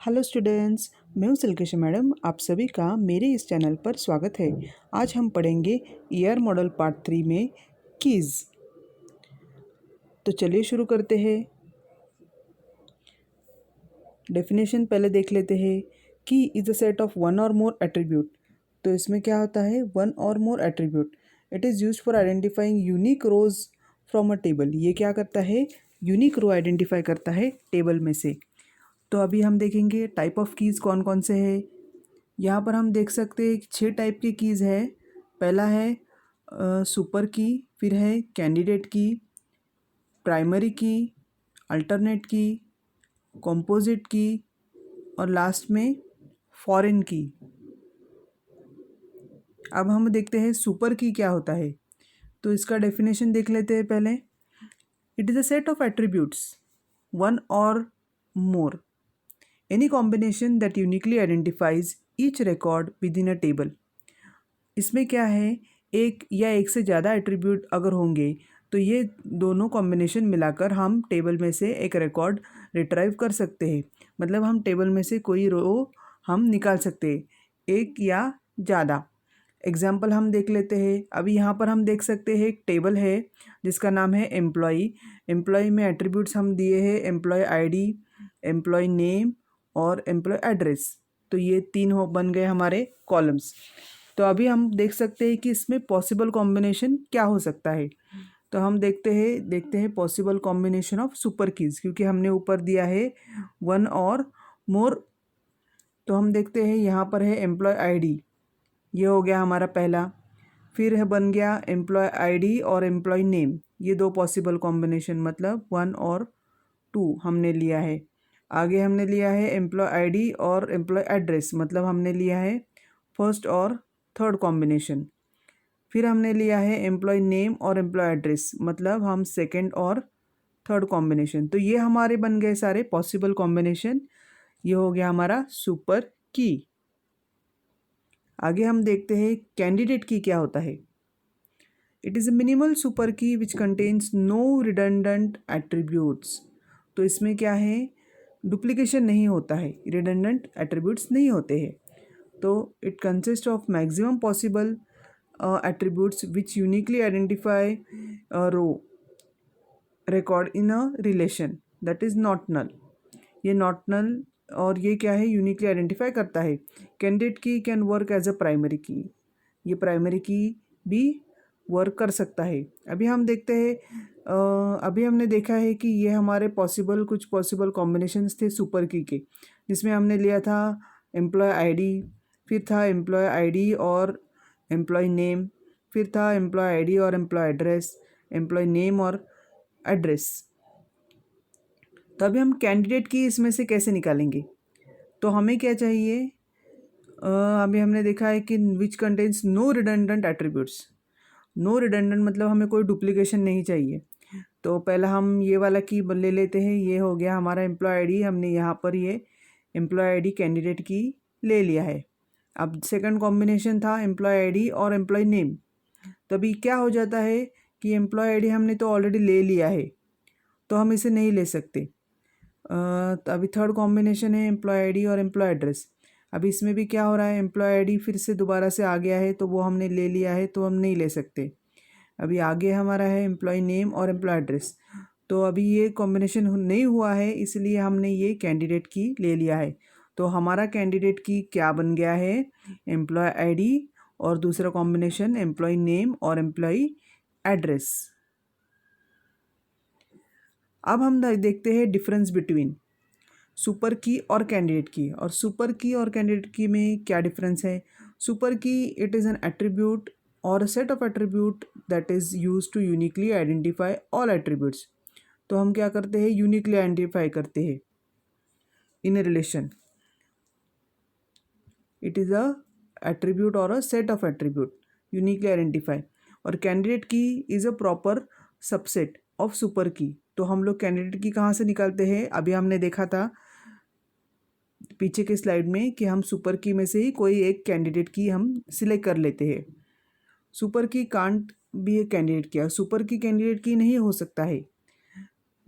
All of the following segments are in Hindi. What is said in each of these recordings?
हेलो स्टूडेंट्स, मैं हूं सिल्केश मैडम। आप सभी का मेरे इस चैनल पर स्वागत है। आज हम पढ़ेंगे ईआर मॉडल पार्ट 3 में कीज़। तो चलिए शुरू करते हैं। डेफिनेशन पहले देख लेते हैं। की is a set of one or more attribute. तो इसमें क्या होता है, one or more attribute. It is used for identifying unique rows from a table. ये क्या करता है, यूनिक रो आइडेंटिफाई करता है टेबल में से। तो अभी हम देखेंगे टाइप ऑफ कीज़ कौन कौन से हैं। यहाँ पर हम देख सकते हैं 6 टाइप की कीज़ है। पहला है सुपर की, फिर है कैंडिडेट की, प्राइमरी की, अल्टरनेट की, कंपोजिट की और लास्ट में फॉरेन की। अब हम देखते हैं सुपर की क्या होता है। तो इसका डेफिनेशन देख लेते हैं पहले। It is a set of attributes one or more, any combination that uniquely identifies each record within a table. इसमें क्या है, एक या एक से ज़्यादा एट्रीब्यूट अगर होंगे तो ये दोनों कॉम्बिनेशन मिलाकर हम टेबल में से एक रिकॉर्ड रिट्राइव कर सकते हैं। मतलब हम टेबल में से कोई रो हम निकाल सकते हैं, एक या ज़्यादा। एग्जाम्पल हम देख लेते हैं। अभी यहाँ पर हम देख सकते हैं एक टेबल है जिसका नाम है एम्प्लॉई। एम्प्लॉई में एट्रीब्यूट्स हम दिए हैं एम्प्लॉय आईडी, एम्प्लॉय नेम और एम्प्लॉय एड्रेस। तो ये तीन हो बन गए हमारे कॉलम्स। तो अभी हम देख सकते हैं कि इसमें पॉसिबल कॉम्बिनेशन क्या हो सकता है। तो हम देखते हैं possible combination of super keys, क्योंकि हमने ऊपर दिया है वन और मोर। तो हम देखते हैं यहाँ पर है एम्प्लॉय आईडी, ये हो गया हमारा पहला। फिर है बन गया एम्प्लॉय आईडी और एम्प्लॉय नेम, ये दो पॉसिबल कॉम्बिनेशन, मतलब वन और टू हमने लिया है। आगे हमने लिया है एम्प्लॉय आईडी और एम्प्लॉय एड्रेस, मतलब हमने लिया है फर्स्ट और थर्ड कॉम्बिनेशन। फिर हमने लिया है एम्प्लॉय नेम और एम्प्लॉय एड्रेस, मतलब हम सेकंड और थर्ड कॉम्बिनेशन। तो ये हमारे बन गए सारे पॉसिबल कॉम्बिनेशन। ये हो गया हमारा सुपर की। आगे हम देखते हैं कैंडिडेट की क्या होता है। It is a minimal super key which contains no redundant attributes. तो इसमें क्या है, डुप्लीकेशन नहीं होता है, रिडंडेंट एट्रीब्यूट्स नहीं होते हैं। तो it consist of maximum possible attributes which uniquely identify a row record in a relation that is not null। ये नॉट नल और ये क्या है, यूनिकली आइडेंटिफाई करता है। Candidate key can work as a primary key, ये प्राइमरी की भी वर्क कर सकता है। अभी हम देखते हैं अभी हमने देखा है कि ये हमारे कुछ पॉसिबल कॉम्बिनेशंस थे सुपर की के, जिसमें हमने लिया था एम्प्लॉय आईडी, फिर था एम्प्लॉय आईडी और एम्प्लॉय नेम, फिर था एम्प्लॉय आईडी और एम्प्लॉय एड्रेस, एम्प्लॉय नेम और एड्रेस। तो अभी हम कैंडिडेट की इसमें से कैसे निकालेंगे। तो हमें क्या चाहिए, अभी हमने देखा है कि which contains no redundant attributes. No redundant मतलब हमें कोई डुप्लीकेशन नहीं चाहिए। तो पहला हम ये वाला की ले लेते हैं। ये हो गया हमारा एम्प्लॉय आईडी, हमने यहाँ पर ये एम्प्लॉय आईडी कैंडिडेट की ले लिया है। अब सेकंड कॉम्बिनेशन था एम्प्लॉय आईडी और एम्प्लॉय नेम। तभी क्या हो जाता है कि एम्प्लॉय आईडी हमने तो ऑलरेडी ले लिया है, तो हम इसे नहीं ले सकते। तो अभी थर्ड कॉम्बिनेशन है एम्प्लॉय आईडी और एम्प्लॉय एड्रेस। अभी इसमें भी क्या हो रहा है, एम्प्लॉय आईडी फिर से दोबारा से आ गया है, तो वो हमने ले लिया है, तो हम नहीं ले सकते। अभी आगे हमारा है एम्प्लॉय नेम और एम्प्लॉय एड्रेस। तो अभी ये कॉम्बिनेशन नहीं हुआ है, इसलिए हमने ये कैंडिडेट की ले लिया है। तो हमारा कैंडिडेट की क्या बन गया है, एम्प्लॉय आईडी और दूसरा कॉम्बिनेशन एम्प्लॉय नेम और एम्प्लॉय एड्रेस। अब हम देखते हैं डिफरेंस बिटवीन सुपर की और कैंडिडेट की। और सुपर की और कैंडिडेट की में क्या डिफरेंस है। सुपर की it is an attribute or a set of attribute that is use to uniquely identify all attributes. तो हम क्या करते हैं, यूनिकली आइडेंटिफाई करते हैं in a relation. It is a attribute or a set of attribute uniquely identify. और candidate key is a proper subset of super key. तो हम लोग कैंडिडेट की कहाँ से निकालते हैं, अभी हमने देखा था पीछे के स्लाइड में कि हम सुपर की में से ही कोई एक कैंडिडेट की हम सिलेक्ट कर लेते हैं। सुपर की कांट भी एक कैंडिडेट की, सुपर की कैंडिडेट की नहीं हो सकता है।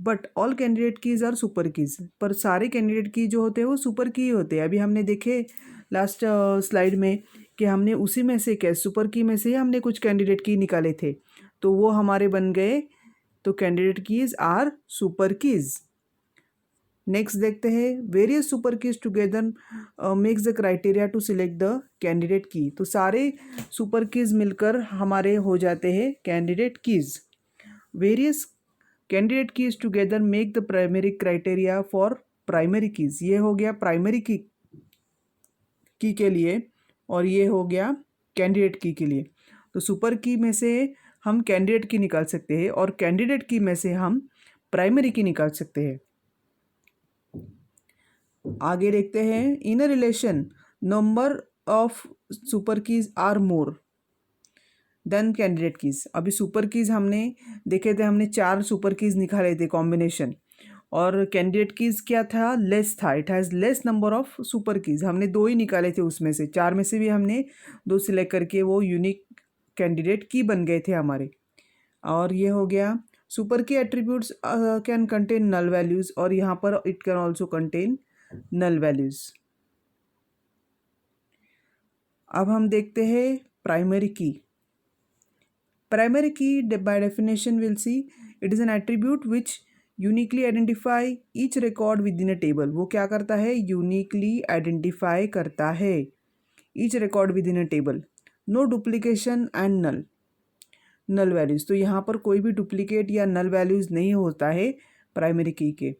But all candidate keys are super keys, पर सारे कैंडिडेट की जो होते हैं वो सुपर की होते हैं। अभी हमने देखे लास्ट स्लाइड में कि हमने उसी में से क्या सुपर की में से ही हमने कुछ कैंडिडेट की निकाले थे, तो वो हमारे बन गए, तो candidate keys are super keys. Next देखते हैं, various super keys together makes the criteria to select the candidate key. तो सारे सुपर कीज मिलकर हमारे हो जाते हैं candidate keys. Various candidate keys together make the primary criteria for primary keys. ये हो गया प्राइमरी की के लिए, और ये हो गया कैंडिडेट की के लिए। तो सुपर की में से हम कैंडिडेट की निकाल सकते हैं और कैंडिडेट की में से हम प्राइमरी की निकाल सकते हैं। आगे देखते हैं, in a relation number of super keys are more than candidate keys. अभी सुपर कीज हमने देखे थे, हमने 4 सुपर कीज निकाले थे कॉम्बिनेशन, और कैंडिडेट कीज क्या था, लेस था, it has less number of super keys. हमने 2 ही निकाले थे उसमें से, 4 में से भी हमने 2 सिलेक्ट करके वो यूनिक कैंडिडेट की बन गए थे हमारे। और ये हो गया super key attributes can contain null values, और यहाँ पर it can also contain null values. अब हम देखते हैं प्राइमरी की। प्राइमरी की by definition we'll see it is an attribute which uniquely identify each record within a table। वो क्या करता है, uniquely identify करता है each record within a table, no duplication and null values। तो यहाँ पर कोई भी डुप्लीकेट या नल वैल्यूज़ नहीं होता है प्राइमरी की के।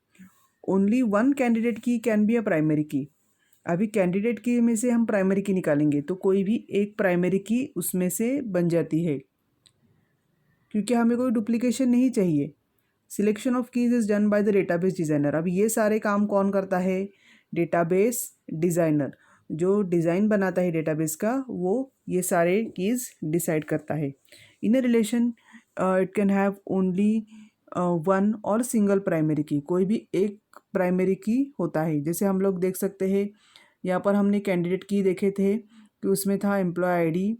Only one candidate key can be a primary की। अभी कैंडिडेट की में से हम प्राइमरी की निकालेंगे तो कोई भी एक प्राइमरी की उसमें से बन जाती है, क्योंकि हमें कोई डुप्लीकेशन नहीं चाहिए। Selection of keys is done by the database designer. अब ये सारे काम कौन करता है, डेटाबेस डिज़ाइनर। जो डिज़ाइन बनाता है डेटाबेस का, वो ये सारे कीज़ डिसाइड करता है। In a relation it can have only one or single primary key. कोई भी एक प्राइमरी की होता है। जैसे हम लोग देख सकते हैं, यहाँ पर हमने कैंडिडेट की देखे थे कि उसमें था एम्प्लॉय आईडी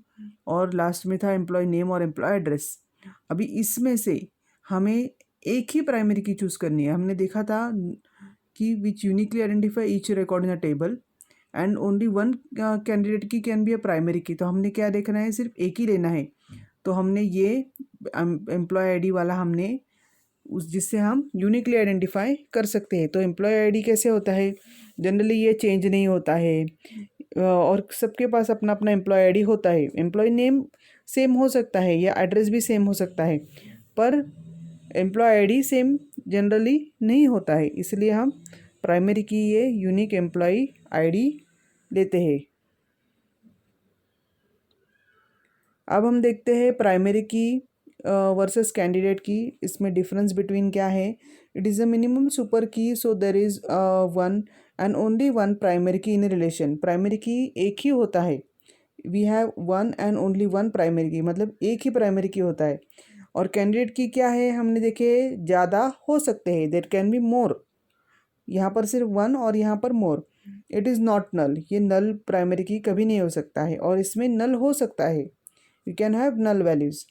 और लास्ट में था एम्प्लॉय नेम और एम्प्लॉय एड्रेस। अभी इसमें से हमें एक ही प्राइमरी की चूज़ करनी है। हमने देखा था कि which uniquely identify each record in a table and only one candidate key can be a primary key. तो हमने क्या देखना है, सिर्फ एक ही लेना है। तो हमने ये एम्प्लॉय आईडी वाला हमने जिससे हम यूनिकली आइडेंटिफाई कर सकते हैं। तो एम्प्लॉय आईडी कैसे होता है, जनरली ये चेंज नहीं होता है, और सबके पास अपना अपना एम्प्लॉय आईडी होता है। एम्प्लॉय नेम सेम हो सकता है या एड्रेस भी सेम हो सकता है, पर एम्प्लॉय आईडी सेम जनरली नहीं होता है, इसलिए हम प्राइमरी की ये यूनिक एम्प्लॉय आईडी लेते हैं। अब हम देखते हैं प्राइमरी की वर्सेस कैंडिडेट की। इसमें डिफरेंस बिटवीन क्या है, it is a minimum super key, so there is one and only one primary key in relation. Primary key एक ही होता है, we have one and only one primary key, मतलब एक ही प्राइमरी की होता है। और कैंडिडेट की क्या है, हमने देखे ज़्यादा हो सकते हैं, देर कैन बी मोर। यहाँ पर सिर्फ वन और यहाँ पर मोर। इट इज़ नॉट नल, ये नल प्राइमरी की कभी नहीं हो सकता है, और इसमें नल हो सकता है, you can have null values.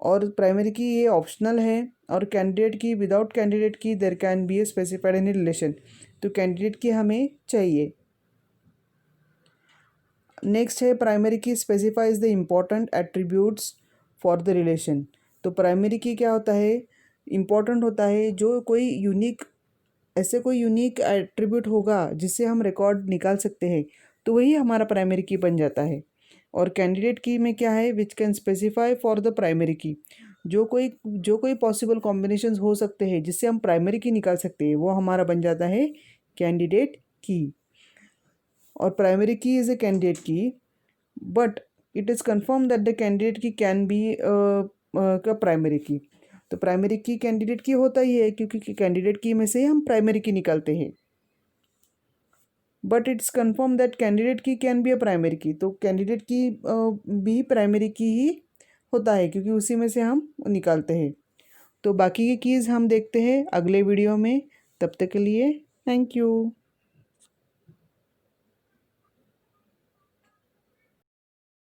और प्राइमरी की ये ऑप्शनल है, और कैंडिडेट की विदाउट कैंडिडेट की there can be a specified in relation. तो कैंडिडेट की हमें चाहिए। नेक्स्ट है प्राइमरी की specifies the important attributes for the relation. तो प्राइमरी की क्या होता है, इम्पॉर्टेंट होता है, जो कोई यूनिक, ऐसे कोई यूनिक एट्रीब्यूट होगा जिससे हम रिकॉर्ड निकाल सकते हैं, तो वही हमारा प्राइमरी की बन जाता है। और कैंडिडेट की में क्या है, which can specify for the primary की। जो कोई पॉसिबल कॉम्बिनेशंस हो सकते हैं जिससे हम प्राइमरी की निकाल सकते हैं, वो हमारा बन जाता है कैंडिडेट की। और प्राइमरी की इज़ ए कैंडिडेट की, but it is confirm that the candidate key can B का प्राइमरी की। तो प्राइमरी की कैंडिडेट की होता ही है, क्योंकि कैंडिडेट की में से हम प्राइमरी की निकालते हैं। But it's confirm that candidate key can be a primary key. तो कैंडिडेट की भी प्राइमरी की ही होता है, क्योंकि उसी में से हम निकालते हैं। तो बाकी की कीज़ हम देखते हैं अगले वीडियो में। तब तक के लिए थैंक यू।